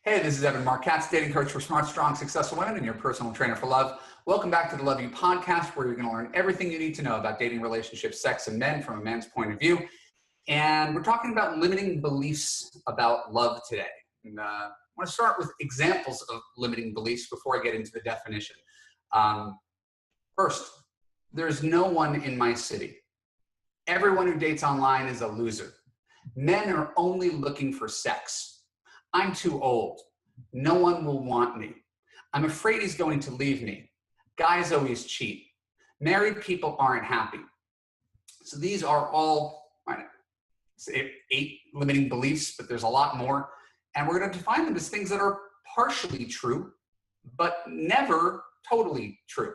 Hey, this is Evan Marquez, dating coach for smart, strong, successful women and your personal trainer for love. Welcome back to the Love You podcast, where you're going to learn everything you need to know about dating, relationships, sex, and men from a man's point of view. And we're talking about limiting beliefs about love today. And I want to start with examples of limiting beliefs before I get into the definition. First, there's no one in my city. Everyone who dates online is a loser. Men are only looking for sex. I'm too old. No one will want me. I'm afraid he's going to leave me. Guys always cheat. Married people aren't happy. So these are all 8 limiting beliefs, but there's a lot more. And we're going to define them as things that are partially true, but never totally true.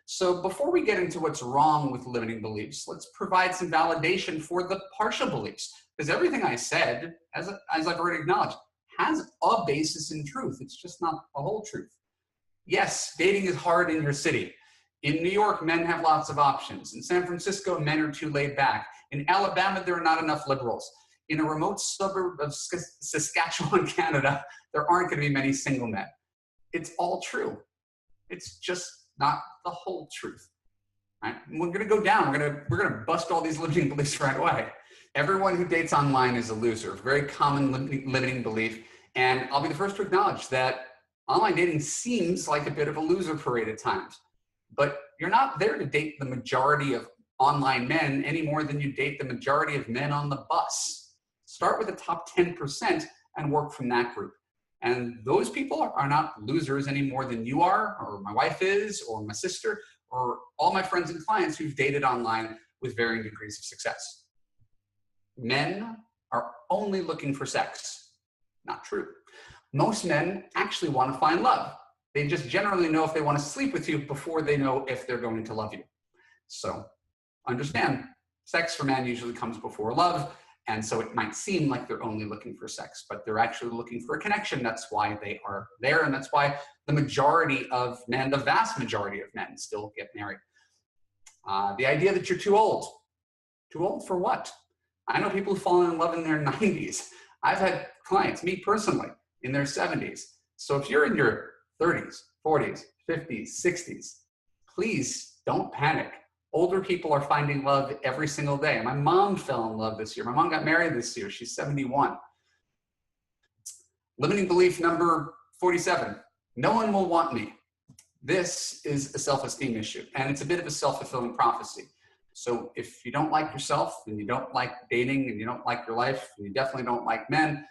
So before we get into what's wrong with limiting beliefs, let's provide some validation for the partial beliefs. Because everything I said, as I've already acknowledged, has a basis in truth. It's just not the whole truth. Yes, dating is hard in your city. In New York, men have lots of options. In San Francisco, men are too laid back. In Alabama, there are not enough liberals. In a remote suburb of Saskatchewan, Canada, there aren't going to be many single men. It's all true. It's just not the whole truth. Right? We're going to go down. We're going to bust all these limiting beliefs right away. Everyone who dates online is a loser. Very common limiting belief. And I'll be the first to acknowledge that online dating seems like a bit of a loser parade at times. But you're not there to date the majority of online men any more than you date the majority of men on the bus. Start with the top 10% and work from that group. And those people are not losers any more than you are, or my wife is, or my sister, or all my friends and clients who've dated online with varying degrees of success. Men are only looking for sex. Not true. Most men actually want to find love. They just generally know if they want to sleep with you before they know if they're going to love you. So understand, sex for men usually comes before love. And so it might seem like they're only looking for sex, but they're actually looking for a connection. That's why they are there. And that's why the majority of men, the vast majority of men, still get married. The idea that you're too old. Too old for what? I know people who fall in love in their 90s. I've had clients, me personally, in their 70s. So if you're in your 30s, 40s, 50s, 60s, please don't panic. Older people are finding love every single day. My mom fell in love this year. My mom got married this year. She's 71. Limiting belief number 47. No one will want me. This is a self-esteem issue, and it's a bit of a self-fulfilling prophecy. So if you don't like yourself, and you don't like dating, and you don't like your life, and you definitely don't like men,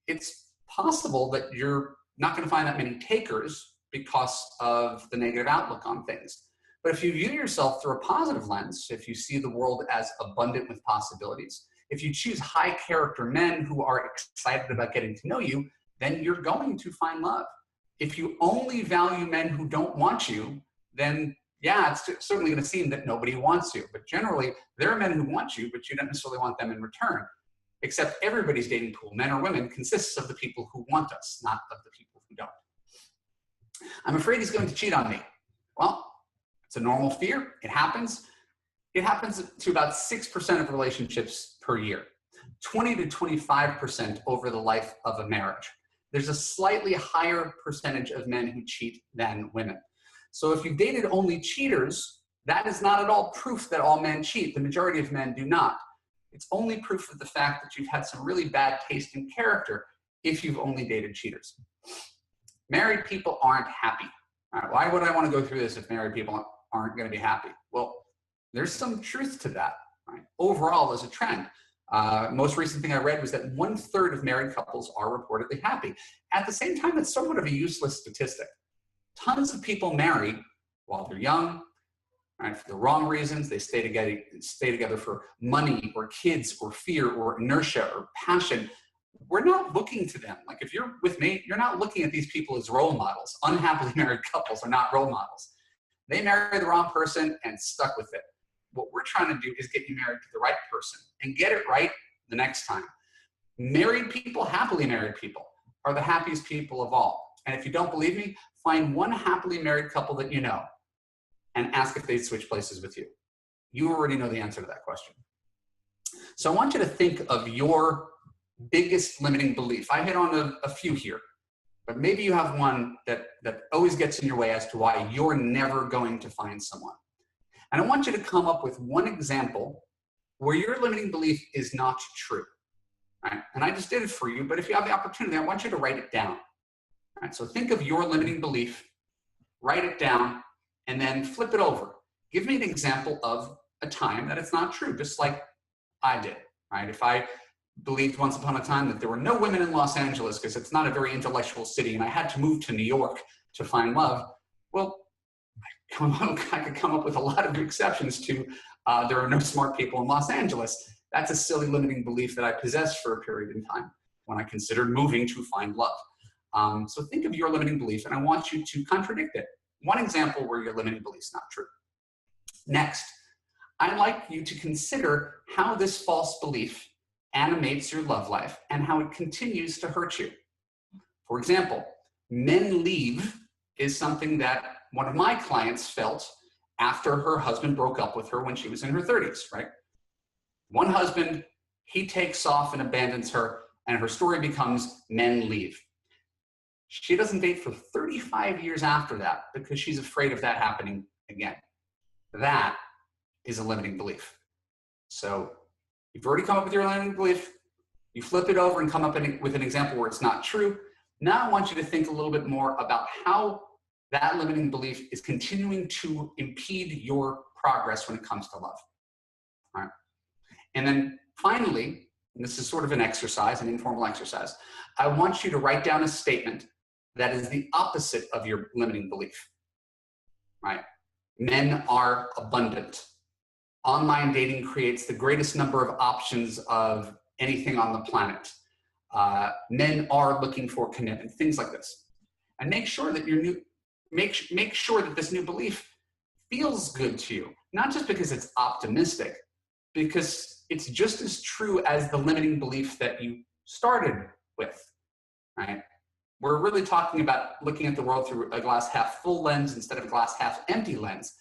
it's possible that you're not going to find that many takers because of the negative outlook on things. But if you view yourself through a positive lens, if you see the world as abundant with possibilities, if you choose high character men who are excited about getting to know you, then you're going to find love. If you only value men who don't want you, then yeah, it's certainly going to seem that nobody wants you. But generally, there are men who want you, but you don't necessarily want them in return. Except everybody's dating pool, men or women, consists of the people who want us, not of the people who don't. I'm afraid he's going to cheat on me. Well, it's a normal fear. It happens. It happens to about 6% of relationships per year, 20 to 25% over the life of a marriage. There's a slightly higher percentage of men who cheat than women. So if you've dated only cheaters, that is not at all proof that all men cheat. The majority of men do not. It's only proof of the fact that you've had some really bad taste in character if you've only dated cheaters. Married people aren't happy. All right, why would I want to go through this if married people aren't going to be happy? Well, there's some truth to that. Right? Overall, as a trend, most recent thing I read was that 1/3 of married couples are reportedly happy. At the same time, it's somewhat of a useless statistic. Tons of people marry while they're young, right, for the wrong reasons. They stay together for money or kids or fear or inertia or passion. We're not looking to them. Like if you're with me, you're not looking at these people as role models. Unhappily married couples are not role models. They marry the wrong person and stuck with it. What we're trying to do is get you married to the right person and get it right the next time. Married people, happily married people, are the happiest people of all. And if you don't believe me, find one happily married couple that you know and ask if they'd switch places with you. You already know the answer to that question. So I want you to think of your biggest limiting belief. I hit on a few here. but maybe you have one that always gets in your way as to why you're never going to find someone. And I want you to come up with one example where your limiting belief is not true. Right? And I just did it for you, but if you have the opportunity, I want you to write it down. Right? So think of your limiting belief, write it down, and then flip it over. Give me an example of a time that it's not true, just like I did. Right? If I believed once upon a time that there were no women in Los Angeles because it's not a very intellectual city and I had to move to New York to find love, well, I could come up with a lot of exceptions to there are no smart people in Los Angeles. That's a silly limiting belief that I possessed for a period in time when I considered moving to find love. So think of your limiting belief, and I want you to contradict it. One example where your limiting belief is not true. Next, I'd like you to consider how this false belief animates your love life and how it continues to hurt you. For example, men leave is something that one of my clients felt after her husband broke up with her when she was in her 30s, right? One husband, he takes off and abandons her, and her story becomes men leave. She doesn't date for 35 years after that because she's afraid of that happening again. That is a limiting belief. So you've already come up with your limiting belief. You flip it over and come up with an example where it's not true. Now I want you to think a little bit more about how that limiting belief is continuing to impede your progress when it comes to love. All right. And then finally, and this is sort of an exercise, an informal exercise, I want you to write down a statement that is the opposite of your limiting belief. Right? Men are abundant. Online dating creates the greatest number of options of anything on the planet. Men are looking for commitment, things like this. And make sure that your new make sure that this new belief feels good to you, not just because it's optimistic, because it's just as true as the limiting belief that you started with, right? We're really talking about looking at the world through a glass half full lens instead of a glass half empty lens.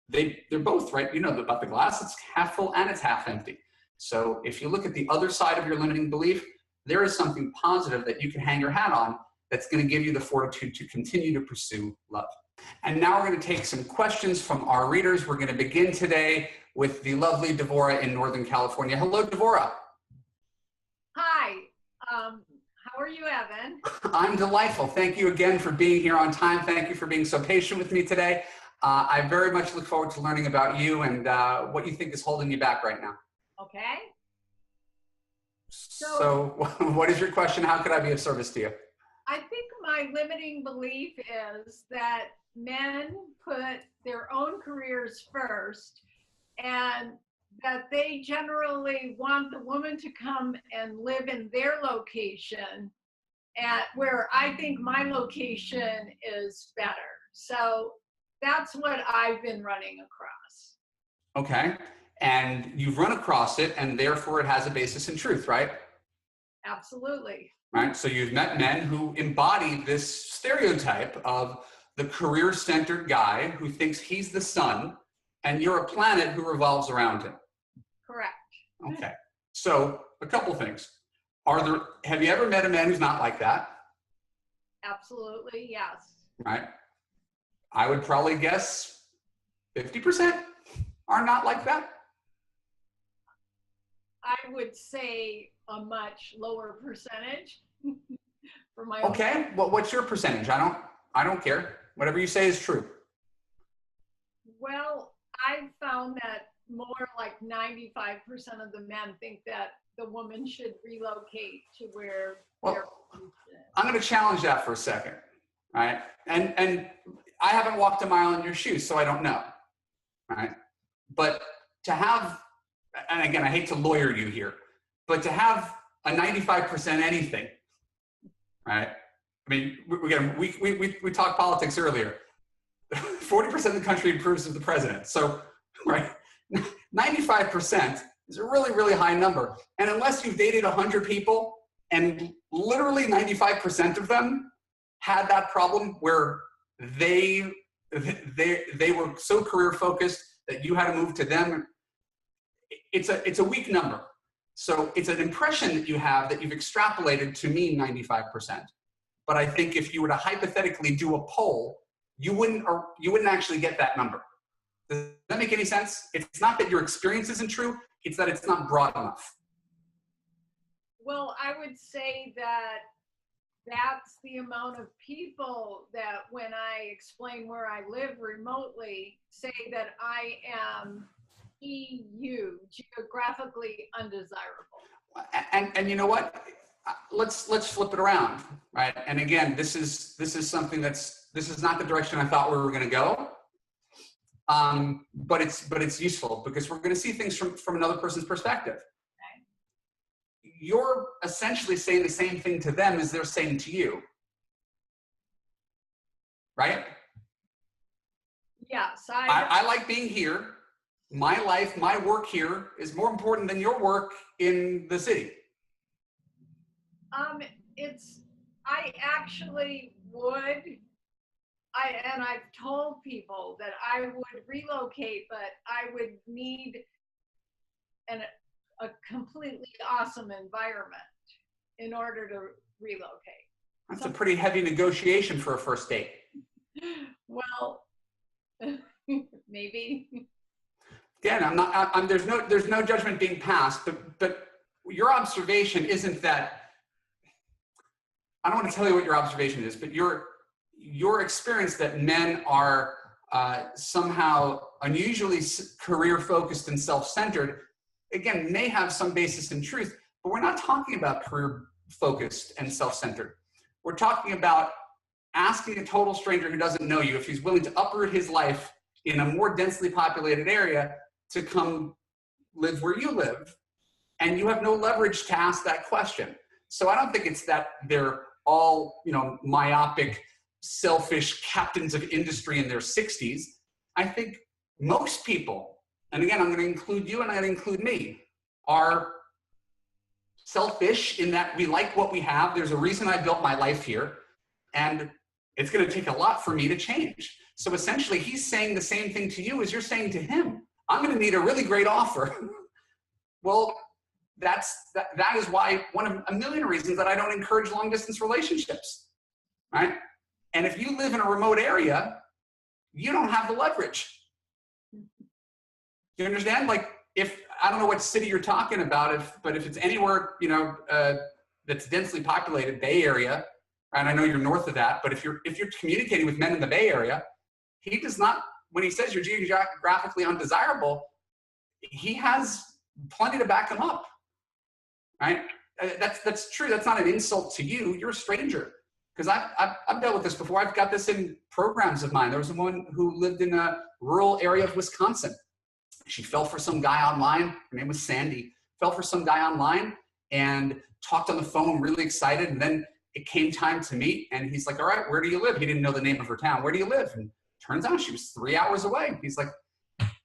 They're both, right? You know about the glass, it's half full and it's half empty. So if you look at the other side of your limiting belief, there is something positive that you can hang your hat on that's going to give you the fortitude to continue to pursue love. And now we're going to take some questions from our readers. We're going to begin today with the lovely Devorah in Northern California. Hello, Devorah. Hi. How are you, Evan? I'm delightful. Thank you again for being here on time. Thank you for being so patient with me today. I very much look forward to learning about you and what you think is holding you back right now. Okay. So what is your question? How could I be of service to you? I think my limiting belief is that men put their own careers first and that they generally want the woman to come and live in their location, at where I think my location is better. So that's what I've been running across. Okay. And you've run across it, and therefore it has a basis in truth, right? Absolutely. Right. So you've met men who embody this stereotype of the career-centered guy who thinks he's the sun, and you're a planet who revolves around him. Correct. Okay. So a couple things. Have you ever met a man who's not like that? Absolutely, yes. Right. I would probably guess 50% are not like that. I would say a much lower percentage for my Okay. Well, what's your percentage? I don't care. Whatever you say is true. Well, I've found that more like 95% of the men think that the woman should relocate to where they're. I'm going to challenge that for a second, right? And I haven't walked a mile in your shoes, so I don't know, right? But to have, and again, I hate to lawyer you here, but to have a 95% anything, right? I mean, we talked politics earlier. 40% of the country approves of the president. So, right, 95% is a really, really high number. And unless you've dated 100 people and literally 95% of them had that problem where they were so career focused that you had to move to them, it's a weak number. So it's an impression that you have that you've extrapolated to mean 95%. but I think if you were to hypothetically do a poll, you wouldn't actually get that number. Does that make any sense? It's not that your experience isn't true, it's that it's not broad enough. Well, I would say that that's the amount of people that when I explain where I live remotely, say that I am EU, geographically undesirable. And you know what? Let's flip it around, right? And again, this is something this is not the direction I thought we were going to go. But it's useful because we're going to see things from another person's perspective. Okay. You're essentially saying the same thing to them as they're saying to you, right? Yes, I like being here. My life, my work here is more important than your work in the city. I actually would. And I've told people that I would relocate, but I would need a completely awesome environment in order to relocate. That's a pretty heavy negotiation for a first date. Well, maybe. Again, there's no judgment being passed, but your observation isn't that, I don't want to tell you what your observation is, but your experience that men are somehow unusually career-focused and self-centered, again, may have some basis in truth, but we're not talking about career-focused and self-centered. We're talking about asking a total stranger who doesn't know you if he's willing to uproot his life in a more densely populated area to come live where you live, and you have no leverage to ask that question. So I don't think it's that they're all, myopic, selfish captains of industry in their 60s. I think most people, and again, I'm going to include you and I'm going to include me, are selfish in that we like what we have. There's a reason I built my life here, and it's going to take a lot for me to change. So essentially, he's saying the same thing to you as you're saying to him. I'm going to need a really great offer. Well, that is why one of a million reasons that I don't encourage long distance relationships, right? And if you live in a remote area, you don't have the leverage. You understand? Like, if I don't know what city you're talking about, but if it's anywhere, that's densely populated, Bay Area, and I know you're north of that, but if you're communicating with men in the Bay Area, he does not, when he says you're geographically undesirable, he has plenty to back him up, right? That's true. That's not an insult to you. You're a stranger. Because I've dealt with this before. I've got this in programs of mine. There was a woman who lived in a rural area of Wisconsin. She fell for some guy online. Her name was Sandy. Fell for some guy online and talked on the phone, really excited. And then it came time to meet. And he's like, all right, where do you live? He didn't know the name of her town. Where do you live? And turns out she was 3 hours away. He's like,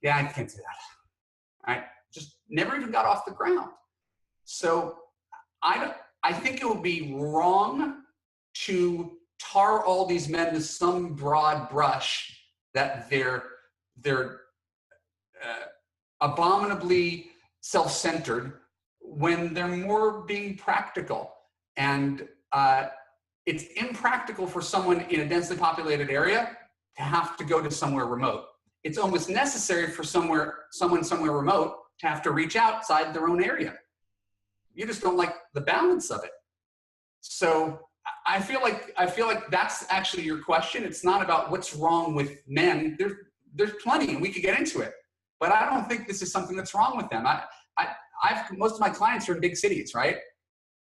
yeah, I can't do that. All right. Just never even got off the ground. So I think it would be wrong to tar all these men with some broad brush that they're abominably self-centered when they're more being practical. And it's impractical for someone in a densely populated area to have to go to somewhere remote. It's almost necessary for someone somewhere remote to have to reach outside their own area. You just don't like the balance of it. So I feel like that's actually your question. It's not about what's wrong with men. There's plenty, and we could get into it. But I don't think this is something that's wrong with them. Most of my clients are in big cities, right?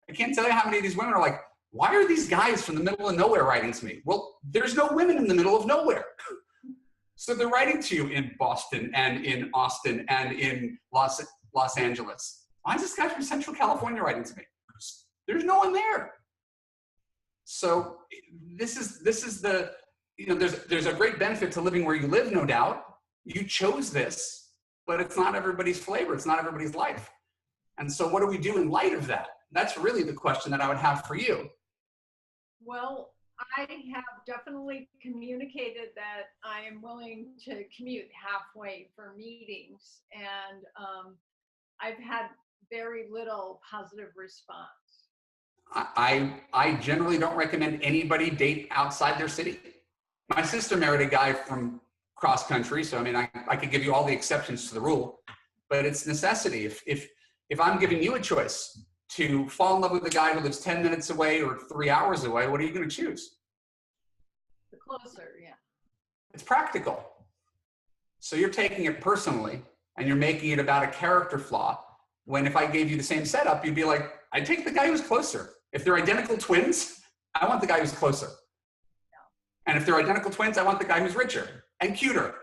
I can't tell you how many of these women are like, why are these guys from the middle of nowhere writing to me? Well, there's no women in the middle of nowhere. So they're writing to you in Boston and in Austin and in Los Angeles. Why is this guy from Central California writing to me? There's no one there. So this is the, there's a great benefit to living where you live, no doubt. You chose this, but it's not everybody's flavor. It's not everybody's life. And so what do we do in light of that? That's really the question that I would have for you. Well, I have definitely communicated that I am willing to commute halfway for meetings, and I've had very little positive response. I generally don't recommend anybody date outside their city. My sister married a guy from cross country, so I mean, I could give you all the exceptions to the rule, but it's necessity. If I'm giving you a choice to fall in love with a guy who lives 10 minutes away or 3 hours away, what are you going to choose? The closer, yeah. It's practical. So you're taking it personally and you're making it about a character flaw, when if I gave you the same setup, you'd be like, I'd take the guy who's closer. If they're identical twins, I want the guy who's closer. And if they're identical twins, I want the guy who's richer and cuter.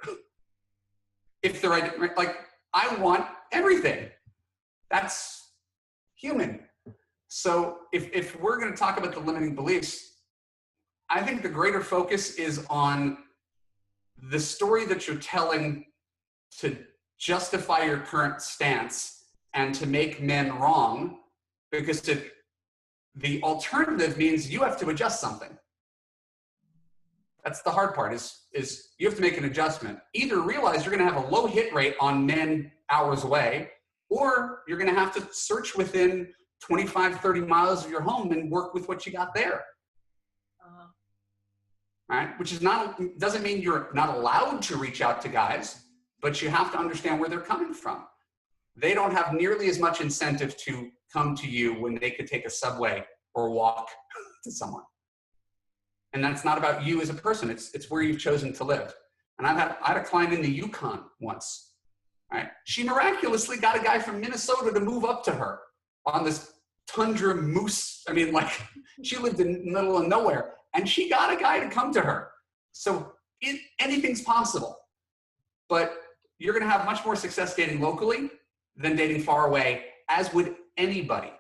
If they're like, I want everything. That's human. So if we're going to talk about the limiting beliefs, I think the greater focus is on the story that you're telling to justify your current stance and to make men wrong, because the alternative means you have to adjust something. That's the hard part, is you have to make an adjustment. Either realize you're going to have a low hit rate on men hours away, or you're going to have to search within 25, 30 miles of your home and work with what you got there. Right? Which is doesn't mean you're not allowed to reach out to guys, but you have to understand where they're coming from. They don't have nearly as much incentive to come to you when they could take a subway or walk to someone. And that's not about you as a person. It's where you've chosen to live. And I had a client in the Yukon once. Right? She miraculously got a guy from Minnesota to move up to her on this tundra moose. I mean, like, she lived in the middle of nowhere, and she got a guy to come to her. So anything's possible. But you're going to have much more success dating locally than dating far away, as would anybody.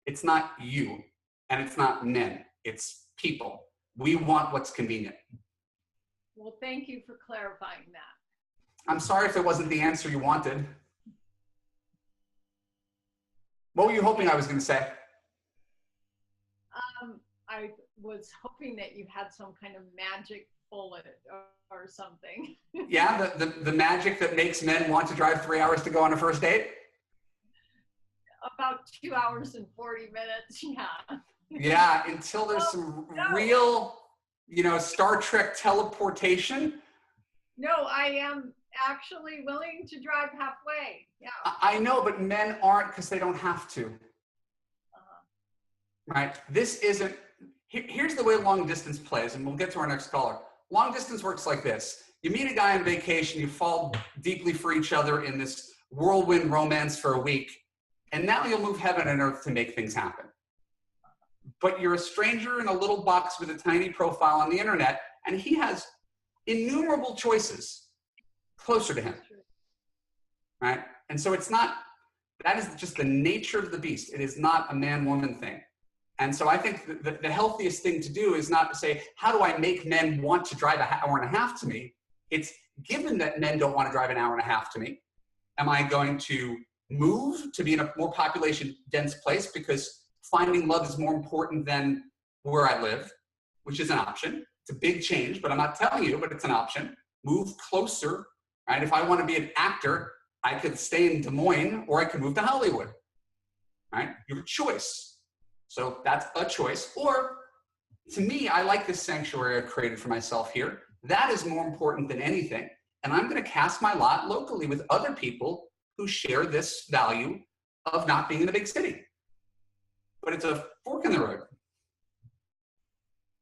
It's not you, and it's not men. It's people. We want what's convenient. Well, thank you for clarifying that. I'm sorry if it wasn't the answer you wanted. What were you hoping I was going to say? I was hoping that you had some kind of magic bullet or something. Yeah, the magic that makes men want to drive 3 hours to go on a first date? About 2 hours and 40 minutes, yeah. Yeah, until there's some real, Star Trek teleportation. No, I am actually willing to drive halfway. Yeah. I know, but men aren't, because they don't have to. Right? This isn't. Here's the way long distance plays, and we'll get to our next caller. Long distance works like this. You meet a guy on vacation, you fall deeply for each other in this whirlwind romance for a week, and now you'll move heaven and earth to make things happen. But you're a stranger in a little box with a tiny profile on the internet, and he has innumerable choices closer to him. Right? And so that is just the nature of the beast. It is not a man-woman thing. And so I think the healthiest thing to do is not to say, how do I make men want to drive an hour and a half to me? It's, given that men don't want to drive an hour and a half to me, am I going to move to be in a more population dense place because finding love is more important than where I live, which is an option. It's a big change, but I'm not telling you, but it's an option. Move closer, right? If I want to be an actor, I could stay in Des Moines or I could move to Hollywood, right? You have a choice. So that's a choice. Or, to me, I like this sanctuary I've created for myself here. That is more important than anything. And I'm going to cast my lot locally with other people who share this value of not being in a big city. But it's a fork in the road.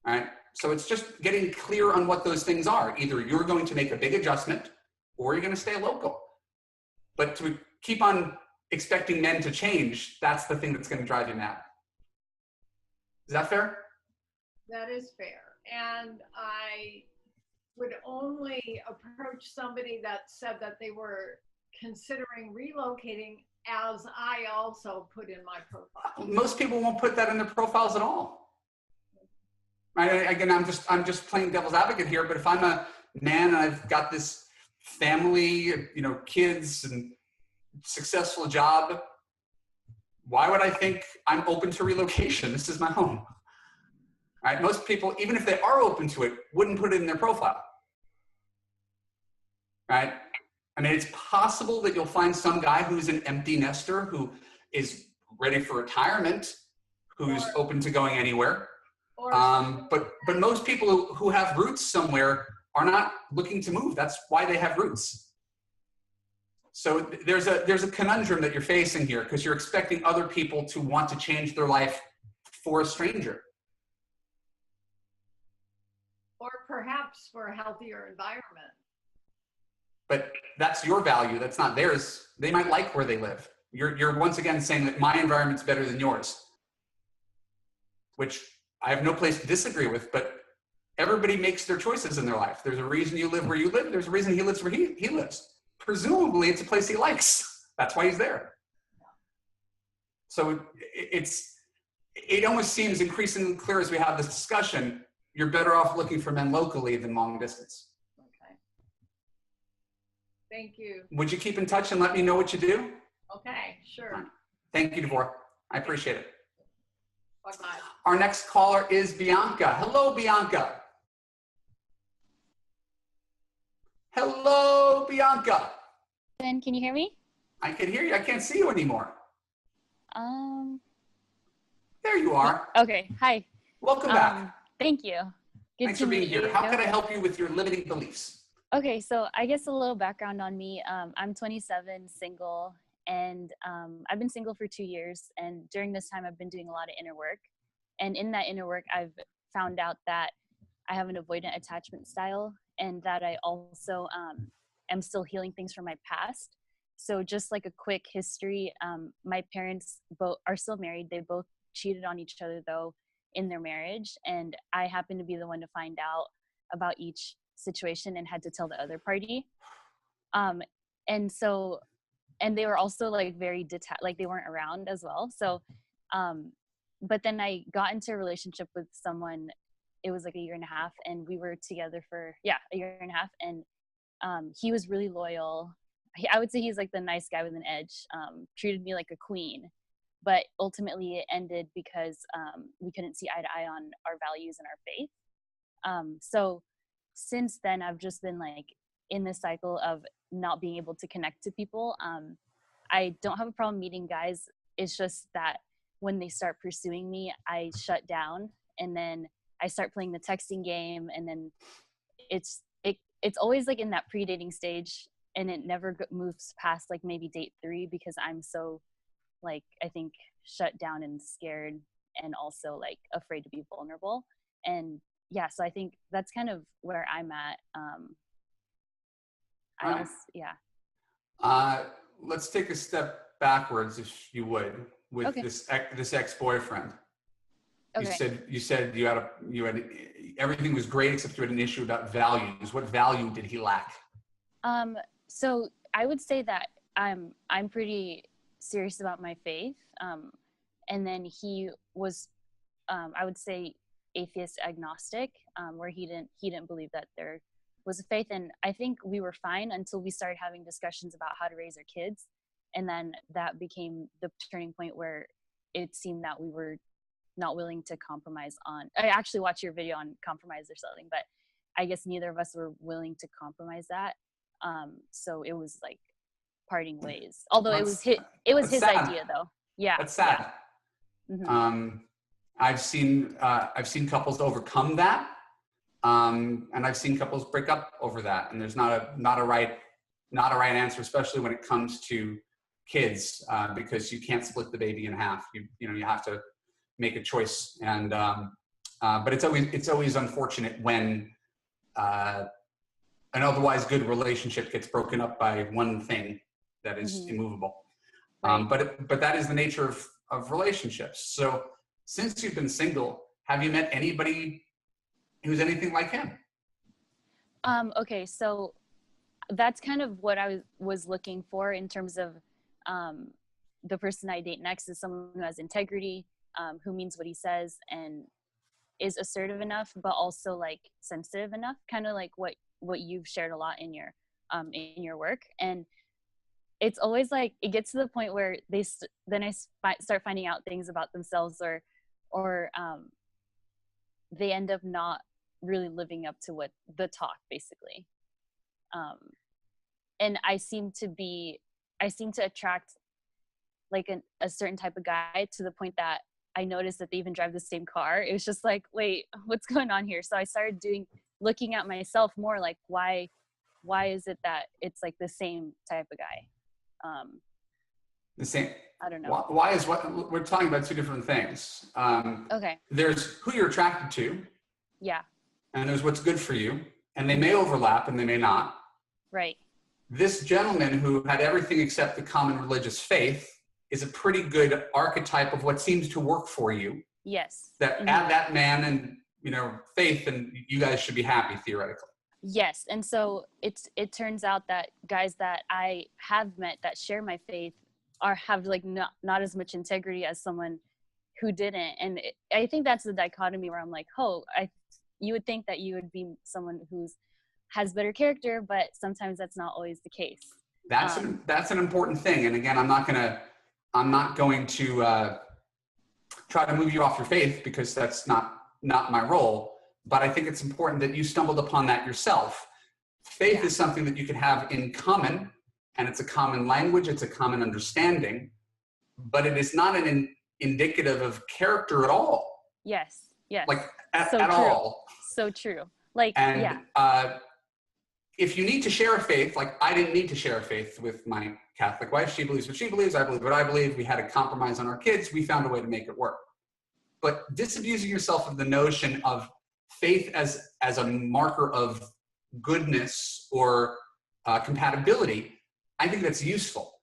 All right? So it's just getting clear on what those things are. Either you're going to make a big adjustment or you're going to stay local. But to keep on expecting men to change, that's the thing that's going to drive you mad. Is that fair? That is fair. And I would only approach somebody that said that they were considering relocating, as I also put in my profile. Most people won't put that in their profiles at all. Right? Again, I'm just playing devil's advocate here, but if I'm a man and I've got this family, kids and successful job, why would I think I'm open to relocation? This is my home. Right? Most people, even if they are open to it, wouldn't put it in their profile. Right? I mean, it's possible that you'll find some guy who's an empty nester who is ready for retirement, who's open to going anywhere. Or But most people who have roots somewhere are not looking to move. That's why they have roots. So there's a conundrum that you're facing here, because you're expecting other people to want to change their life for a stranger. or perhaps for a healthier environment. But that's your value. That's not theirs. They might like where they live. You're once again saying that my environment's better than yours, which I have no place to disagree with, but everybody makes their choices in their life. There's a reason you live where you live. There's a reason he lives where he lives. Presumably it's a place he likes. That's why he's there. So it almost seems increasingly clear as we have this discussion, you're better off looking for men locally than long distance. Okay. Thank you. Would you keep in touch and let me know what you do? Okay, sure. Right. Thank you, Devorah. I appreciate it. Bye-bye. Our next caller is Bianca. Hello, Bianca. Hello, Bianca. Ben, can you hear me? I can hear you. I can't see you anymore. There you are. Okay. Hi. Welcome back. Thank you. Good Thanks to for being meet here. you. How can I help you with your limiting beliefs? Okay, so I guess a little background on me. I'm 27, single, and I've been single for 2 years. And during this time, I've been doing a lot of inner work. And in that inner work, I've found out that I have an avoidant attachment style, and that I also am still healing things from my past. So just like a quick history, my parents both are still married. They both cheated on each other though in their marriage, and I happened to be the one to find out about each situation and had to tell the other party. And they were also like very detached, like they weren't around as well. So but then I got into a relationship with someone. It was like a year and a half, and we were together for a year and a half, and he was really loyal. I would say he's like the nice guy with an edge, treated me like a queen. But ultimately it ended because we couldn't see eye to eye on our values and our faith. So since then, I've just been like in this cycle of not being able to connect to people. I don't have a problem meeting guys. It's just that when they start pursuing me, I shut down, and then I start playing the texting game, and then it's always like in that pre-dating stage, and it never moves past like maybe date 3, because I'm so like, I think, shut down and scared, and also like afraid to be vulnerable. And yeah, so I think that's kind of where I'm at. Let's take a step backwards, if you would, with Okay. this ex-boyfriend. Okay. You said you had everything was great except you had an issue about values. What value did he lack? So I would say that I'm pretty serious about my faith. And then he was, I would say, atheist agnostic, where he didn't believe that there was a faith. And I think we were fine until we started having discussions about how to raise our kids. And then that became the turning point where it seemed that we were not willing to compromise on. I actually watched your video on compromise or something, but I guess neither of us were willing to compromise that. So it was like parting ways. Although it was his sad. idea though. Yeah. That's sad. Yeah. Mm-hmm. I've seen couples overcome that, and I've seen couples break up over that. And there's not a right answer, especially when it comes to kids, because you can't split the baby in half. You have to make a choice. And but it's always unfortunate when an otherwise good relationship gets broken up by one thing that is immovable. Right. But that is the nature of relationships. So since you've been single, have you met anybody who's anything like him? Okay, so that's kind of what I was looking for in terms of the person I date next is someone who has integrity, who means what he says, and is assertive enough, but also like sensitive enough, kind of like what you've shared a lot in your work. And it's always like it gets to the point where I start finding out things about themselves, or they end up not really living up to what the talk basically. And I seem to attract like a certain type of guy, to the point that I noticed that they even drive the same car. It was just like, wait, what's going on here? So I started looking at myself more like, why is it that it's like the same type of guy? The same. I don't know. Why is what we're talking about two different things. Okay. There's who you're attracted to. Yeah. And there's what's good for you. And they may overlap and they may not. Right. This gentleman who had everything except the common religious faith is a pretty good archetype of what seems to work for you. Yes. That add that man and, you know, faith, and you guys should be happy theoretically. Yes. And so it turns out that guys that I have met that share my faith have like not as much integrity as someone who didn't. And I think that's the dichotomy where I'm like, oh, you would think that you would be someone has better character, but sometimes that's not always the case. That's an important thing. And again, I'm not going to try to move you off your faith, because that's not my role. But I think it's important that you stumbled upon that yourself. Faith is something that you can have in common, and it's a common language, it's a common understanding, but it is not an indicative of character at all. Yes. Like at true. all. So true. Like, and if you need to share a faith, like I didn't need to share a faith with my Catholic wife. She believes what she believes. I believe what I believe. We had a compromise on our kids. We found a way to make it work. But disabusing yourself of the notion of faith as a marker of goodness or compatibility, I think that's useful.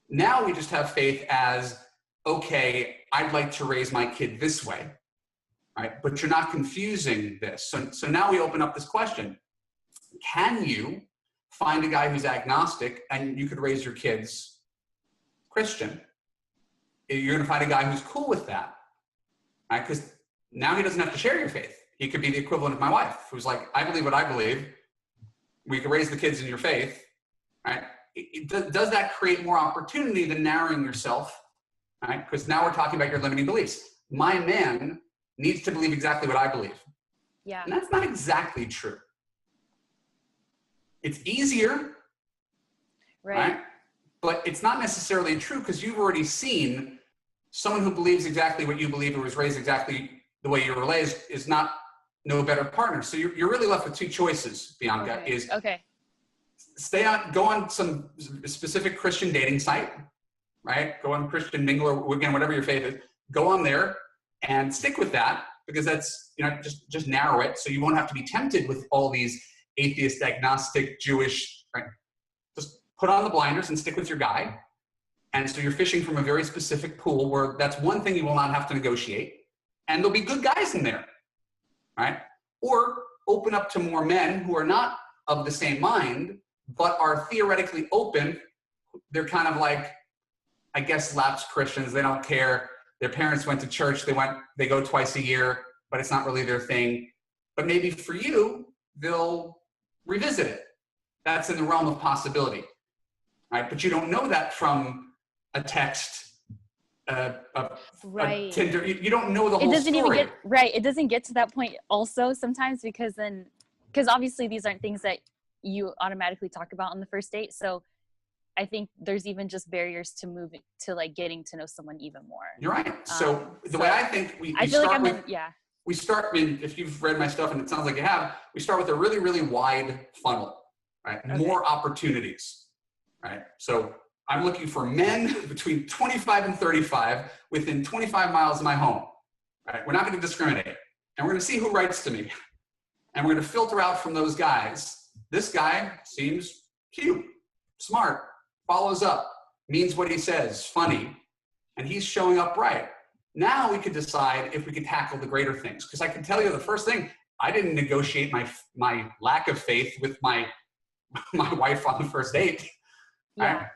Now we just have faith as, okay, I'd like to raise my kid this way, right? But you're not confusing this. So now we open up this question. Can you find a guy who's agnostic and you could raise your kids Christian? You're going to find a guy who's cool with that, right? Because now he doesn't have to share your faith. He could be the equivalent of my wife, who's like, I believe what I believe. We could raise the kids in your faith, right? Does that create more opportunity than narrowing yourself, right? Because now we're talking about your limiting beliefs. My man needs to believe exactly what I believe. Yeah. And that's not exactly true. It's easier, right? But it's not necessarily true, because you've already seen someone who believes exactly what you believe or was raised exactly the way you were raised is not no better partner. So you're really left with two choices, Bianca, is go on some specific Christian dating site, right? Go on Christian Mingle, or again, whatever your faith is, go on there and stick with that, because that's, you know, just narrow it so you won't have to be tempted with all these atheist, agnostic, Jewish, right? Just put on the blinders and stick with your guy. And so you're fishing from a very specific pool where that's one thing you will not have to negotiate. And there'll be good guys in there, right? Or open up to more men who are not of the same mind, but are theoretically open. They're kind of like, I guess, lapsed Christians. They don't care. Their parents went to church. They go twice a year, but it's not really their thing. But maybe for you, they'll revisit it. That's in the realm of possibility, right? But you don't know that from a text, a Tinder. You don't know the whole story. It doesn't get to that point also sometimes, because obviously these aren't things that you automatically talk about on the first date. So I think there's even just barriers to moving to like getting to know someone even more. You're right. So the way I think we start, I mean, if you've read my stuff, and it sounds like you have, we start with a really, really wide funnel, right? Okay. More opportunities, right? So I'm looking for men between 25 and 35 within 25 miles of my home, right? We're not going to discriminate. And we're going to see who writes to me. And we're going to filter out from those guys. This guy seems cute, smart, follows up, means what he says, funny, and he's showing up right. Now we could decide if we could tackle the greater things. Because I can tell you the first thing, I didn't negotiate my lack of faith with my wife on the first date. Yeah.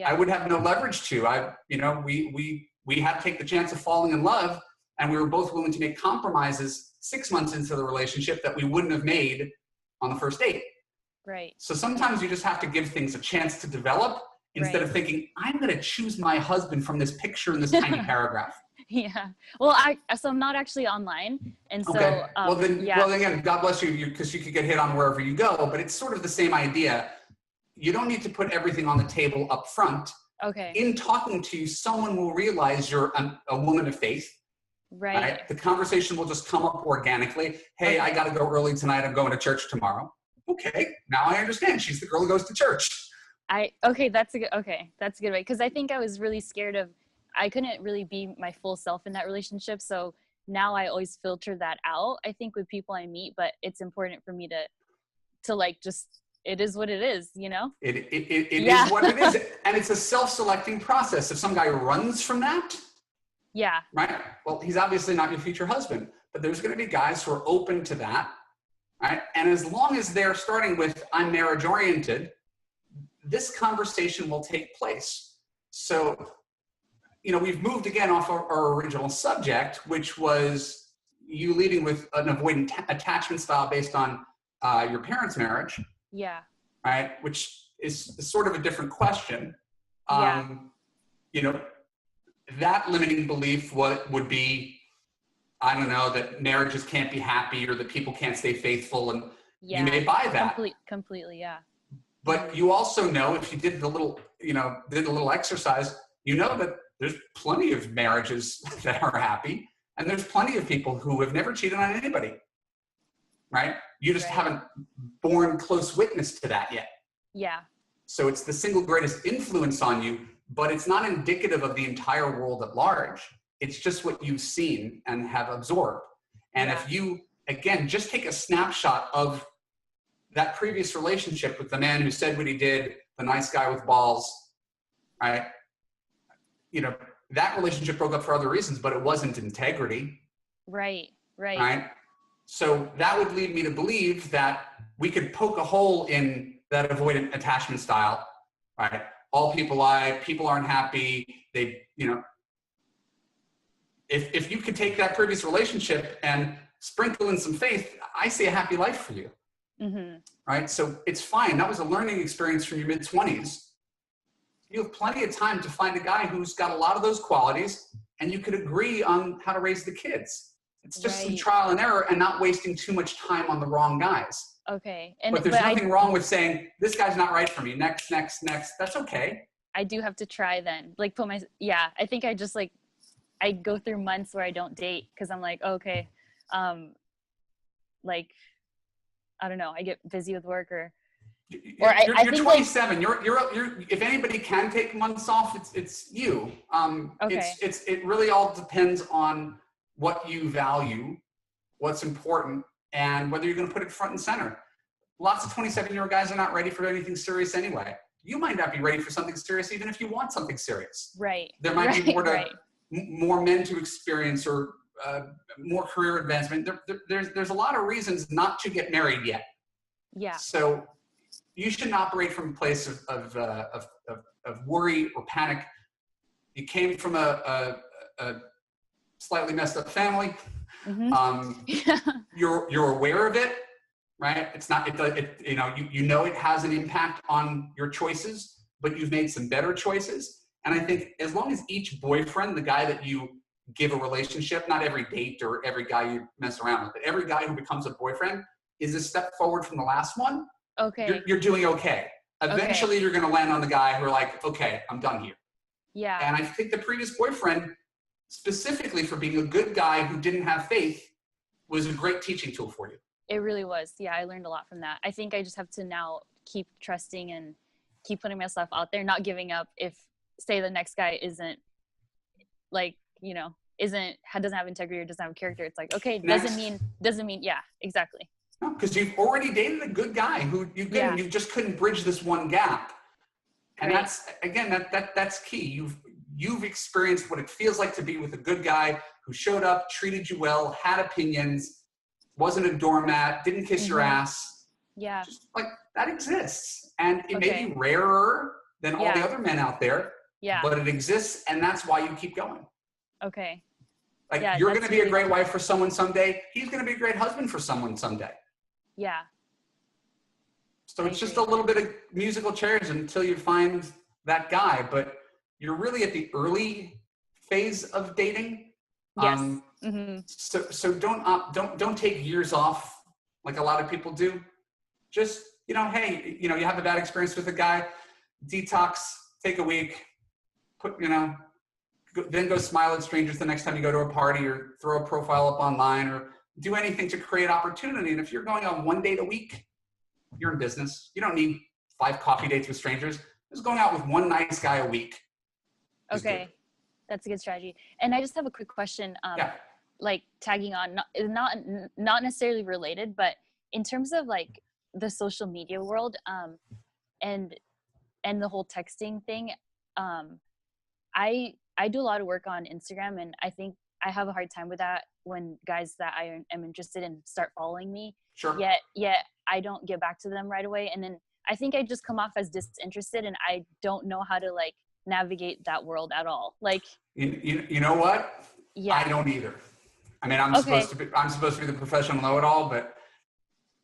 I would have no leverage to. We had to take the chance of falling in love, and we were both willing to make compromises 6 months into the relationship that we wouldn't have made on the first date. Right. So sometimes you just have to give things a chance to develop instead of thinking, I'm going to choose my husband from this picture in this tiny paragraph. Yeah. Well, I'm not actually online. And so, okay. Well, again, God bless you, because you could get hit on wherever you go, but it's sort of the same idea. You don't need to put everything on the table up front. Okay. In talking to you, someone will realize you're a woman of faith, Right. The conversation will just come up organically. Hey, I got to go early tonight. I'm going to church tomorrow. Okay, now I understand. She's the girl who goes to church. That's a good way. Cause I think I was really scared I couldn't really be my full self in that relationship. So now I always filter that out, I think, with people I meet, but it's important for me to like, just, it is what it is, you know? It is what it is. And it's a self-selecting process. If some guy runs from that, right? Well, he's obviously not your future husband, but there's going to be guys who are open to that, right? And as long as they're starting with, I'm marriage oriented, this conversation will take place. So, you know, we've moved again off our original subject, which was you leading with an avoidant attachment style based on your parents' marriage. Yeah. Right. Which is sort of a different question. You know, that limiting belief would be, I don't know, that marriages can't be happy or that people can't stay faithful, and you may buy that. Completely. Yeah. But you also know, if you did the little exercise, you know that there's plenty of marriages that are happy, and there's plenty of people who have never cheated on anybody, right? You just haven't borne close witness to that yet. Yeah. So it's the single greatest influence on you, but it's not indicative of the entire world at large. It's just what you've seen and have absorbed. And if you, again, just take a snapshot of that previous relationship with the man who said what he did, the nice guy with balls, right? You know, that relationship broke up for other reasons, but it wasn't integrity. Right. So that would lead me to believe that we could poke a hole in that avoidant attachment style, right? All people lie, people aren't happy. They, you know, if you could take that previous relationship and sprinkle in some faith, I see a happy life for you. Right? So it's fine. That was a learning experience from your mid-20s. You have plenty of time to find a guy who's got a lot of those qualities, and you could agree on how to raise the kids. It's just some trial and error and not wasting too much time on the wrong guys. Okay. But there's nothing wrong with saying, this guy's not right for me. Next. That's okay. I do have to try then. Like I think I just like, I go through months where I don't date because I'm like, okay. Like, I don't know. I get busy with work you're 27. Like, you're if anybody can take months off, it's you. It really all depends on what you value, what's important, and whether you're going to put it front and center. Lots of 27-year-old guys are not ready for anything serious anyway. You might not be ready for something serious, even if you want something serious. Right. There might be more men to experience or more career advancement. There's a lot of reasons not to get married yet. Yeah. So you shouldn't operate from a place of worry or panic. You came from a slightly messed up family. You're aware of it, right? It's not, you know it has an impact on your choices, but you've made some better choices. And I think as long as each boyfriend, the guy that you give a relationship, not every date or every guy you mess around with, but every guy who becomes a boyfriend is a step forward from the last one. Okay. You're doing okay. Eventually you're going to land on the guy who are like, okay, I'm done here. Yeah. And I think the previous boyfriend, specifically for being a good guy who didn't have faith, was a great teaching tool for you. It really was. Yeah, I learned a lot from that. I think I just have to now keep trusting and keep putting myself out there, not giving up if, say, the next guy isn't like, you know, doesn't have integrity or doesn't have character. It's like, okay, doesn't mean, yeah, exactly. No, because you've already dated a good guy who you just couldn't bridge this one gap. And that's, again, that's key. You've experienced what it feels like to be with a good guy who showed up, treated you well, had opinions, wasn't a doormat, didn't kiss your ass. Yeah. Just like that exists. And it may be rarer than all the other men out there, but it exists, and that's why you keep going. Okay. Like, you're going to be a great wife for someone someday. He's going to be a great husband for someone someday. Yeah. So it's just a little bit of musical chairs until you find that guy, but you're really at the early phase of dating. Yes. So don't take years off like a lot of people do. Just, hey, you have a bad experience with a guy, detox, take a week, then go smile at strangers the next time you go to a party, or throw a profile up online, or do anything to create opportunity. And if you're going on 1 date a week, you're in business. You don't need 5 coffee dates with strangers. Just going out with one nice guy a week. Okay. That's a good strategy. And I just have a quick question. Like tagging on, not necessarily related, but in terms of like the social media world, and the whole texting thing, I do a lot of work on Instagram, and I think I have a hard time with that when guys that I am interested in start following me. Sure. Yet I don't get back to them right away, and then I think I just come off as disinterested, and I don't know how to like navigate that world at all. Like, you know what? Yeah. I don't either. I mean, I'm supposed to be the professional know-it-all, but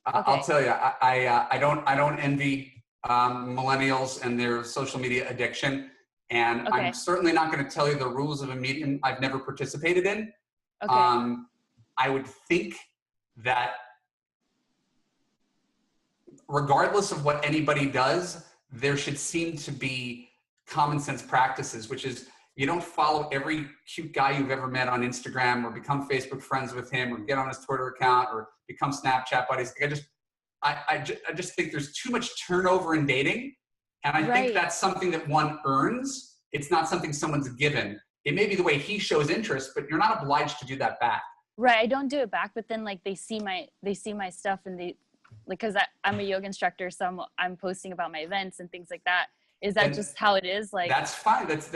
I'll tell you, I don't envy millennials and their social media addiction. And I'm certainly not going to tell you the rules of a medium I've never participated in. Okay. I would think that regardless of what anybody does, there should seem to be common sense practices, which is you don't follow every cute guy you've ever met on Instagram, or become Facebook friends with him, or get on his Twitter account, or become Snapchat buddies. I just think there's too much turnover in dating. And I think that's something that one earns. It's not something someone's given. It may be the way he shows interest, but you're not obliged to do that back. Right. I don't do it back, but then like they see my stuff, and they like, cause I'm a yoga instructor. So I'm posting about my events and things like that. Is that just how it is? Like, that's fine. That's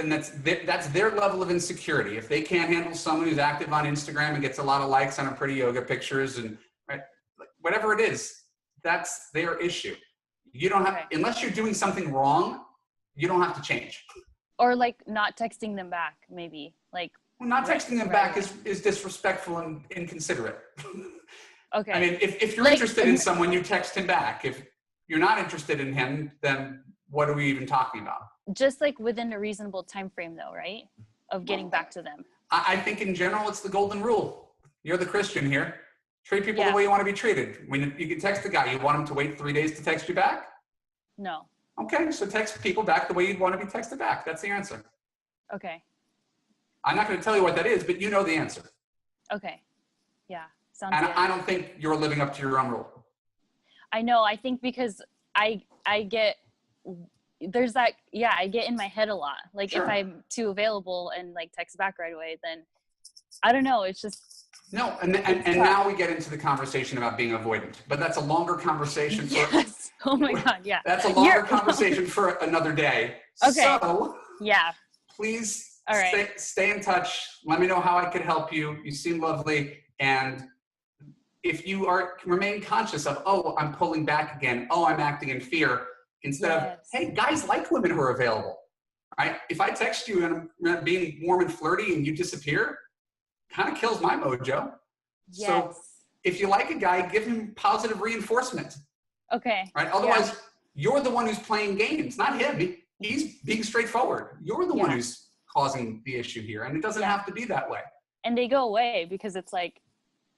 their level of insecurity. If they can't handle someone who's active on Instagram and gets a lot of likes on her pretty yoga pictures, and whatever it is, that's their issue. You don't have, unless you're doing something wrong, you don't have to change. Or like not texting them back, maybe. Like, well, not texting them back is disrespectful and inconsiderate. Okay. I mean, if you're interested in someone, you text him back. If you're not interested in him, then what are we even talking about? Just like within a reasonable time frame, though, right? Of getting back to them. I think in general, it's the golden rule. You're the Christian here. Treat people the way you want to be treated. When you can text the guy, you want him to wait 3 days to text you back? No. Okay, so text people back the way you'd want to be texted back. That's the answer. Okay. I'm not going to tell you what that is, but you know the answer. Okay. Yeah. Sounds good. And I don't think you're living up to your own rule. I know. I think because I get, there's that, I get in my head a lot. Like if I'm too available and like text back right away, then I don't know. It's just. No, and now we get into the conversation about being avoidant, but that's a longer conversation. Yes. Oh my God. Yeah. That's a longer conversation for another day. Okay. So please stay in touch. Let me know how I could help you. You seem lovely. And if you remain conscious of, oh, I'm pulling back again. Oh, I'm acting in fear. Instead of, hey, guys like women who are available, right? If I text you and I'm being warm and flirty and you disappear, kind of kills my mojo. Yes. So if you like a guy, give him positive reinforcement. Okay. Right? Otherwise, you're the one who's playing games, not him. He's being straightforward. You're the one who's causing the issue here. And it doesn't have to be that way. And they go away because it's like,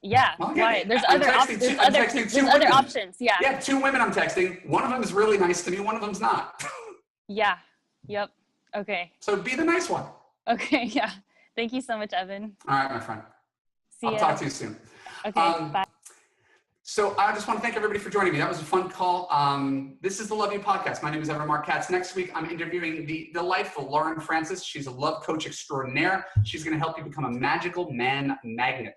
why? There's other options. Yeah. Yeah, 2 women I'm texting. One of them is really nice to me. One of them's not. Yep. Okay. So be the nice one. Okay. Yeah. Thank you so much, Evan. All right, my friend. I'll talk to you soon. Okay, bye. So I just want to thank everybody for joining me. That was a fun call. This is the Love You Podcast. My name is Evan Mark Katz. Next week, I'm interviewing the delightful Lauren Francis. She's a love coach extraordinaire. She's going to help you become a magical man magnet.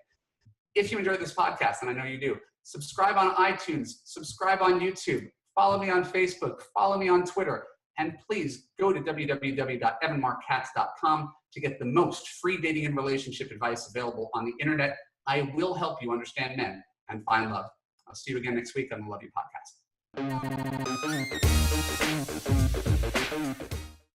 If you enjoyed this podcast, and I know you do, subscribe on iTunes, subscribe on YouTube, follow me on Facebook, follow me on Twitter, and please go to www.evanmarkkatz.com to get the most free dating and relationship advice available on the internet. I will help you understand men and find love. I'll see you again next week on the Love You Podcast.